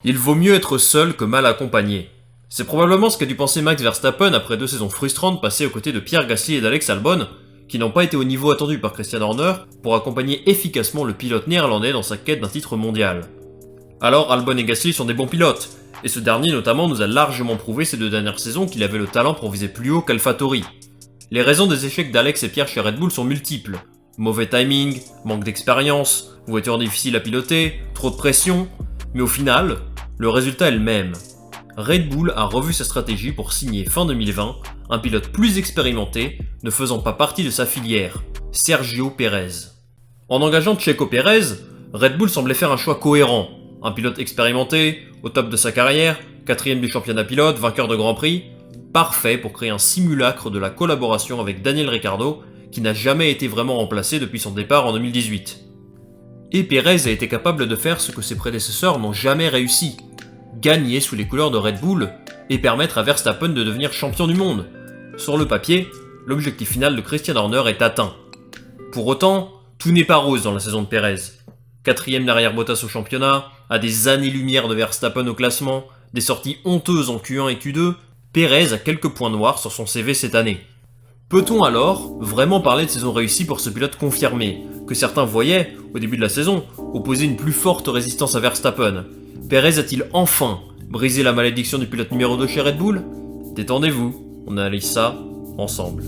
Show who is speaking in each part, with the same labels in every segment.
Speaker 1: Il vaut mieux être seul que mal accompagné. C'est probablement ce qu'a dû penser Max Verstappen après 2 saisons frustrantes passées aux côtés de Pierre Gasly et d'Alex Albon, qui n'ont pas été au niveau attendu par Christian Horner pour accompagner efficacement le pilote néerlandais dans sa quête d'un titre mondial. Alors Albon et Gasly sont des bons pilotes, et ce dernier notamment nous a largement prouvé ces 2 dernières saisons qu'il avait le talent pour viser plus haut qu'AlphaTauri. Les raisons des échecs d'Alex et Pierre chez Red Bull sont multiples. Mauvais timing, manque d'expérience, voiture difficile à piloter, trop de pression, mais au final, le résultat est le même. Red Bull a revu sa stratégie pour signer fin 2020 un pilote plus expérimenté ne faisant pas partie de sa filière, Sergio Pérez. En engageant Checo Pérez, Red Bull semblait faire un choix cohérent. Un pilote expérimenté, au top de sa carrière, 4ème du championnat pilote, vainqueur de Grand Prix, parfait pour créer un simulacre de la collaboration avec Daniel Ricciardo qui n'a jamais été vraiment remplacé depuis son départ en 2018. Et Pérez a été capable de faire ce que ses prédécesseurs n'ont jamais réussi, gagner sous les couleurs de Red Bull et permettre à Verstappen de devenir champion du monde. Sur le papier, l'objectif final de Christian Horner est atteint. Pour autant, tout n'est pas rose dans la saison de Pérez. 4ème derrière Bottas au championnat, à des années-lumière de Verstappen au classement, des sorties honteuses en Q1 et Q2, Pérez a quelques points noirs sur son CV cette année. Peut-on alors vraiment parler de saison réussie pour ce pilote confirmé, que certains voyaient, au début de la saison, opposer une plus forte résistance à Verstappen? Pérez a-t-il enfin brisé la malédiction du pilote numéro 2 chez Red Bull? Détendez-vous, on analyse ça ensemble.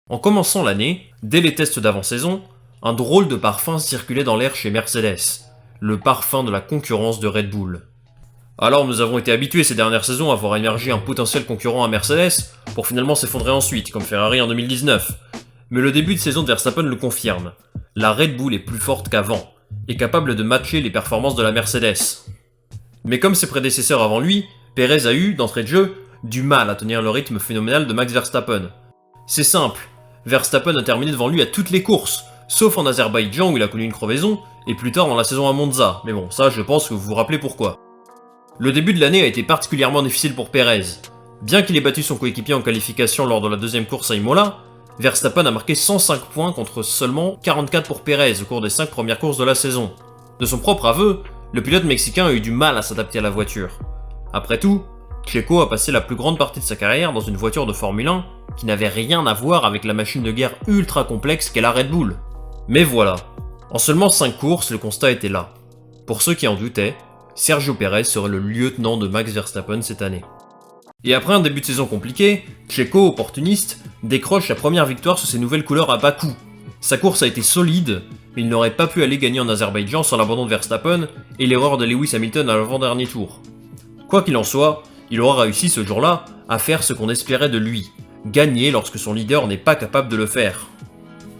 Speaker 1: En commençant l'année, dès les tests d'avant-saison, un drôle de parfum circulait dans l'air chez Mercedes, le parfum de la concurrence de Red Bull. Alors nous avons été habitués ces dernières saisons à voir émerger un potentiel concurrent à Mercedes pour finalement s'effondrer ensuite, comme Ferrari en 2019. Mais le début de saison de Verstappen le confirme. La Red Bull est plus forte qu'avant, et capable de matcher les performances de la Mercedes. Mais comme ses prédécesseurs avant lui, Pérez a eu, d'entrée de jeu, du mal à tenir le rythme phénoménal de Max Verstappen. C'est simple, Verstappen a terminé devant lui à toutes les courses, sauf en Azerbaïdjan où il a connu une crevaison, et plus tard dans la saison à Monza, mais bon, ça je pense que vous vous rappelez pourquoi. Le début de l'année a été particulièrement difficile pour Pérez. Bien qu'il ait battu son coéquipier en qualification lors de la 2ème course à Imola, Verstappen a marqué 105 points contre seulement 44 pour Pérez au cours des 5 premières courses de la saison. De son propre aveu, le pilote mexicain a eu du mal à s'adapter à la voiture. Après tout, Checo a passé la plus grande partie de sa carrière dans une voiture de Formule 1 qui n'avait rien à voir avec la machine de guerre ultra complexe qu'est la Red Bull. Mais voilà, en seulement 5 courses, le constat était là. Pour ceux qui en doutaient, Sergio Pérez serait le lieutenant de Max Verstappen cette année. Et après un début de saison compliqué, Checo, opportuniste, décroche sa première victoire sous ses nouvelles couleurs à Bakou. Sa course a été solide, mais il n'aurait pas pu aller gagner en Azerbaïdjan sans l'abandon de Verstappen et l'erreur de Lewis Hamilton à l'avant-dernier tour. Quoi qu'il en soit, il aura réussi ce jour-là à faire ce qu'on espérait de lui, gagner lorsque son leader n'est pas capable de le faire.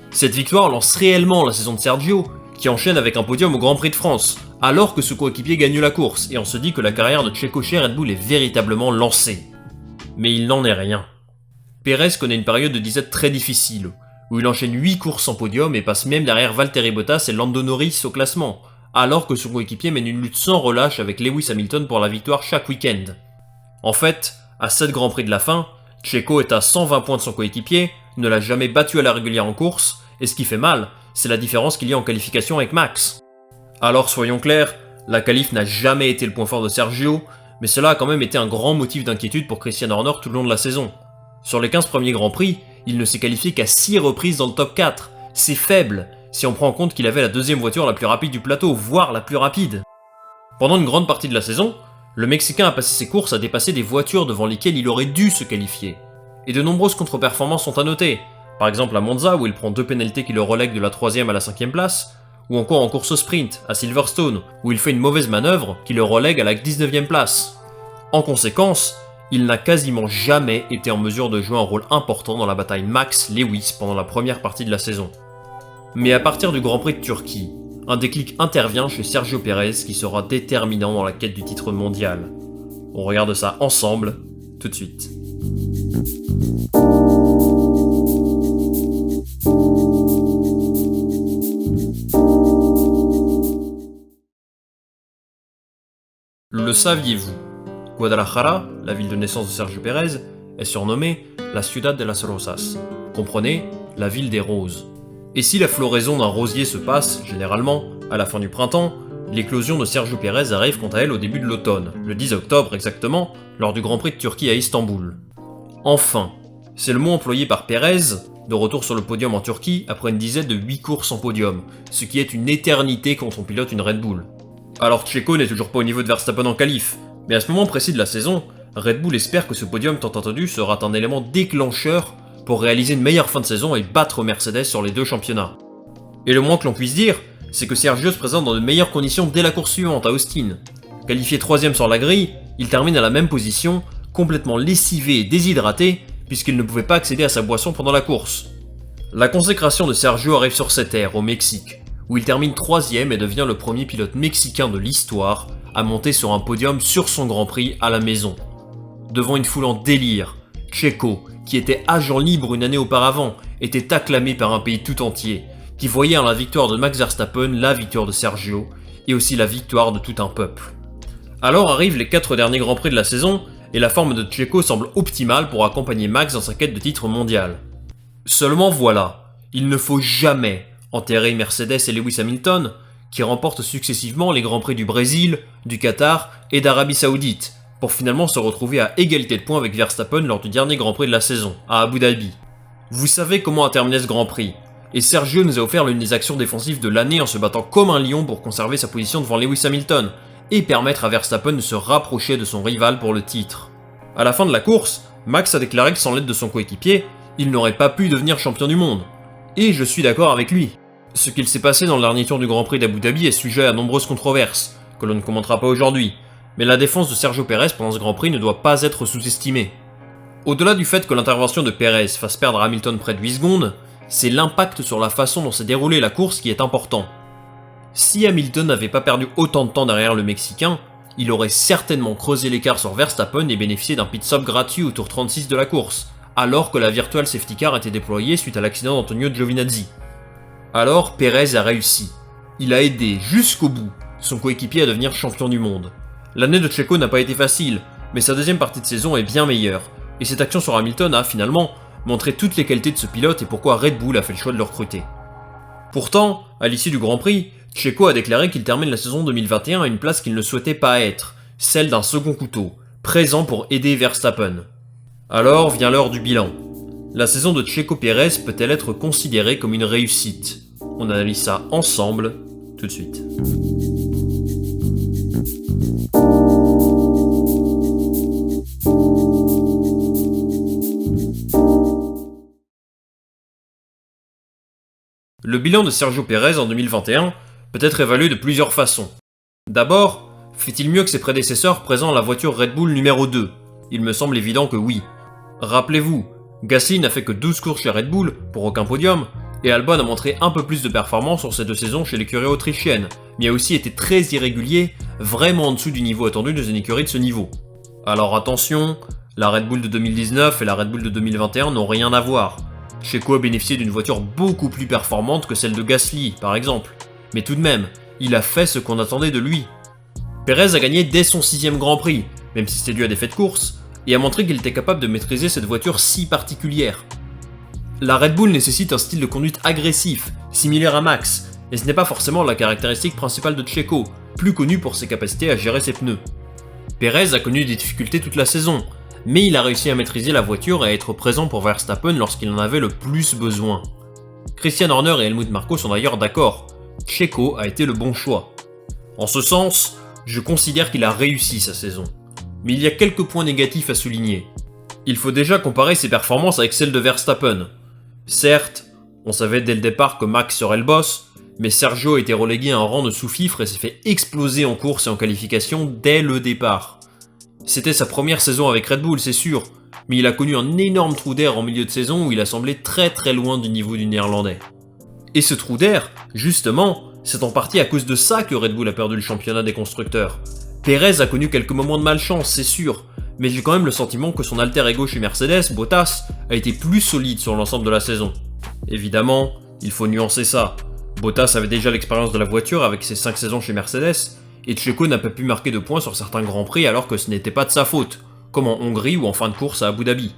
Speaker 1: Cette victoire lance réellement la saison de Sergio, qui enchaîne avec un podium au Grand Prix de France, alors que ce coéquipier gagne la course, et on se dit que la carrière de Checo chez Red Bull est véritablement lancée. Mais il n'en est rien. Pérez connaît une période de disette très difficile, où il enchaîne 8 courses sans podium et passe même derrière Valtteri Bottas et Lando Norris au classement, alors que son coéquipier mène une lutte sans relâche avec Lewis Hamilton pour la victoire chaque week-end. En fait, à 7 Grands Prix de la fin, Checo est à 120 points de son coéquipier, ne l'a jamais battu à la régulière en course, et ce qui fait mal, c'est la différence qu'il y a en qualification avec Max. Alors soyons clairs, la qualif n'a jamais été le point fort de Sergio, mais cela a quand même été un grand motif d'inquiétude pour Christian Horner tout le long de la saison. Sur les 15 premiers Grands Prix, il ne s'est qualifié qu'à 6 reprises dans le top 4. C'est faible, si on prend en compte qu'il avait la 2ème voiture la plus rapide du plateau, voire la plus rapide. Pendant une grande partie de la saison, le Mexicain a passé ses courses à dépasser des voitures devant lesquelles il aurait dû se qualifier. Et de nombreuses contre-performances sont à noter, par exemple à Monza où il prend 2 pénalités qui le relèguent de la 3ème à la 5ème place, ou encore en course au sprint, à Silverstone, où il fait une mauvaise manœuvre qui le relègue à la 19ème place. En conséquence, il n'a quasiment jamais été en mesure de jouer un rôle important dans la bataille Max-Lewis pendant la première partie de la saison. Mais à partir du Grand Prix de Turquie, un déclic intervient chez Sergio Pérez qui sera déterminant dans la quête du titre mondial. On regarde ça ensemble, tout de suite. Le saviez-vous? Guadalajara, la ville de naissance de Sergio Pérez, est surnommée la Ciudad de las Rosas. Comprenez, la ville des roses. Et si la floraison d'un rosier se passe, généralement, à la fin du printemps, l'éclosion de Sergio Pérez arrive quant à elle au début de l'automne, le 10 octobre exactement, lors du Grand Prix de Turquie à Istanbul. Enfin, c'est le mot employé par Pérez, de retour sur le podium en Turquie après une dizaine de 8 courses en podium, ce qui est une éternité quand on pilote une Red Bull. Alors Checo n'est toujours pas au niveau de Verstappen en qualif, mais à ce moment précis de la saison, Red Bull espère que ce podium tant attendu sera un élément déclencheur pour réaliser une meilleure fin de saison et battre Mercedes sur les deux championnats. Et le moins que l'on puisse dire, c'est que Sergio se présente dans de meilleures conditions dès la course suivante à Austin. Qualifié 3ème sur la grille, il termine à la même position, complètement lessivé et déshydraté, puisqu'il ne pouvait pas accéder à sa boisson pendant la course. La consécration de Sergio arrive sur cette terre, au Mexique, où il termine 3ème et devient le premier pilote mexicain de l'histoire à monter sur un podium sur son Grand Prix à la maison. Devant une foule en délire, Checo, qui était agent libre une année auparavant, était acclamé par un pays tout entier, qui voyait en la victoire de Max Verstappen la victoire de Sergio, et aussi la victoire de tout un peuple. Alors arrivent les 4 derniers Grands Prix de la saison, et la forme de Checo semble optimale pour accompagner Max dans sa quête de titre mondial. Seulement voilà, il ne faut jamais enterrer Mercedes et Lewis Hamilton, qui remportent successivement les Grands Prix du Brésil, du Qatar et d'Arabie Saoudite, pour finalement se retrouver à égalité de points avec Verstappen lors du dernier Grand Prix de la saison, à Abu Dhabi. Vous savez comment a terminé ce Grand Prix, et Sergio nous a offert l'une des actions défensives de l'année en se battant comme un lion pour conserver sa position devant Lewis Hamilton, et permettre à Verstappen de se rapprocher de son rival pour le titre. À la fin de la course, Max a déclaré que sans l'aide de son coéquipier, il n'aurait pas pu devenir champion du monde. Et je suis d'accord avec lui. Ce qu'il s'est passé dans le dernier tour du Grand Prix d'Abu Dhabi est sujet à nombreuses controverses, que l'on ne commentera pas aujourd'hui, mais la défense de Sergio Pérez pendant ce Grand Prix ne doit pas être sous-estimée. Au-delà du fait que l'intervention de Pérez fasse perdre à Hamilton près de 8 secondes, c'est l'impact sur la façon dont s'est déroulée la course qui est important. Si Hamilton n'avait pas perdu autant de temps derrière le Mexicain, il aurait certainement creusé l'écart sur Verstappen et bénéficié d'un pit-stop gratuit au tour 36 de la course, alors que la virtual safety car était déployée suite à l'accident d'Antonio Giovinazzi. Alors Pérez a réussi. Il a aidé jusqu'au bout son coéquipier à devenir champion du monde. L'année de Checo n'a pas été facile, mais sa deuxième partie de saison est bien meilleure, et cette action sur Hamilton a finalement montré toutes les qualités de ce pilote et pourquoi Red Bull a fait le choix de le recruter. Pourtant, à l'issue du Grand Prix, Checo a déclaré qu'il termine la saison 2021 à une place qu'il ne souhaitait pas être, celle d'un second couteau, présent pour aider Verstappen. Alors vient l'heure du bilan. La saison de Checo Pérez peut-elle être considérée comme une réussite? On analyse ça ensemble, tout de suite. Le bilan de Sergio Pérez en 2021 peut être évalué de plusieurs façons. D'abord, fait-il mieux que ses prédécesseurs présents à la voiture Red Bull numéro 2? Il me semble évident que oui. Rappelez-vous, Gasly n'a fait que 12 courses chez Red Bull, pour aucun podium, et Albon a montré un peu plus de performance sur ces 2 saisons chez l'écurie autrichienne, mais a aussi été très irrégulier, vraiment en dessous du niveau attendu dans une écurie de ce niveau. Alors attention, la Red Bull de 2019 et la Red Bull de 2021 n'ont rien à voir. Checo a bénéficié d'une voiture beaucoup plus performante que celle de Gasly, par exemple. Mais tout de même, il a fait ce qu'on attendait de lui. Pérez a gagné dès son 6ème Grand Prix, même si c'était dû à des faits de course, et a montré qu'il était capable de maîtriser cette voiture si particulière. La Red Bull nécessite un style de conduite agressif, similaire à Max, et ce n'est pas forcément la caractéristique principale de Checo, plus connu pour ses capacités à gérer ses pneus. Pérez a connu des difficultés toute la saison, mais il a réussi à maîtriser la voiture et à être présent pour Verstappen lorsqu'il en avait le plus besoin. Christian Horner et Helmut Marko sont d'ailleurs d'accord, Checo a été le bon choix. En ce sens, je considère qu'il a réussi sa saison. Mais il y a quelques points négatifs à souligner. Il faut déjà comparer ses performances avec celles de Verstappen. Certes, on savait dès le départ que Max serait le boss, mais Sergio a été relégué à un rang de sous-fifre et s'est fait exploser en course et en qualification dès le départ. C'était sa première saison avec Red Bull, c'est sûr, mais il a connu un énorme trou d'air en milieu de saison où il a semblé très très loin du niveau du néerlandais. Et ce trou d'air, justement, c'est en partie à cause de ça que Red Bull a perdu le championnat des constructeurs. Pérez a connu quelques moments de malchance, c'est sûr, mais j'ai quand même le sentiment que son alter ego chez Mercedes, Bottas, a été plus solide sur l'ensemble de la saison. Évidemment, il faut nuancer ça. Bottas avait déjà l'expérience de la voiture avec ses 5 saisons chez Mercedes, et Checo n'a pas pu marquer de points sur certains grands prix alors que ce n'était pas de sa faute, comme en Hongrie ou en fin de course à Abu Dhabi.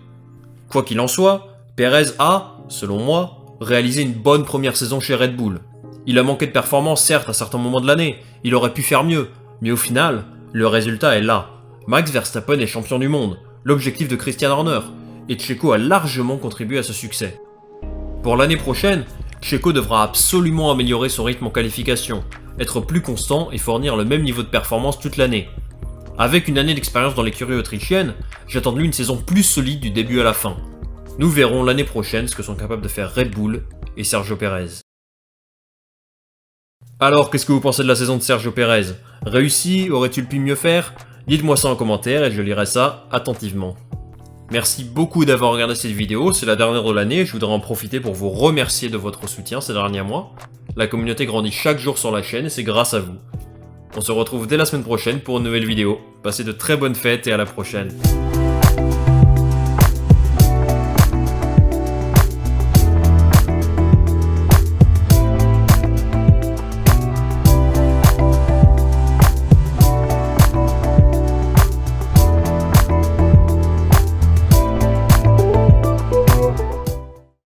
Speaker 1: Quoi qu'il en soit, Perez a, selon moi, réalisé une bonne première saison chez Red Bull. Il a manqué de performance certes à certains moments de l'année, il aurait pu faire mieux, mais au final, le résultat est là. Max Verstappen est champion du monde, l'objectif de Christian Horner, et Checo a largement contribué à ce succès. Pour l'année prochaine, Checo devra absolument améliorer son rythme en qualification, être plus constant et fournir le même niveau de performance toute l'année. Avec une année d'expérience dans l'écurie autrichienne, j'attends de lui une saison plus solide du début à la fin. Nous verrons l'année prochaine ce que sont capables de faire Red Bull et Sergio Pérez. Alors, qu'est-ce que vous pensez de la saison de Sergio Pérez? Réussi? Aurait-il pu mieux faire? Dites-moi ça en commentaire et je lirai ça attentivement. Merci beaucoup d'avoir regardé cette vidéo, c'est la dernière de l'année et je voudrais en profiter pour vous remercier de votre soutien ces derniers mois. La communauté grandit chaque jour sur la chaîne et c'est grâce à vous. On se retrouve dès la semaine prochaine pour une nouvelle vidéo. Passez de très bonnes fêtes et à la prochaine.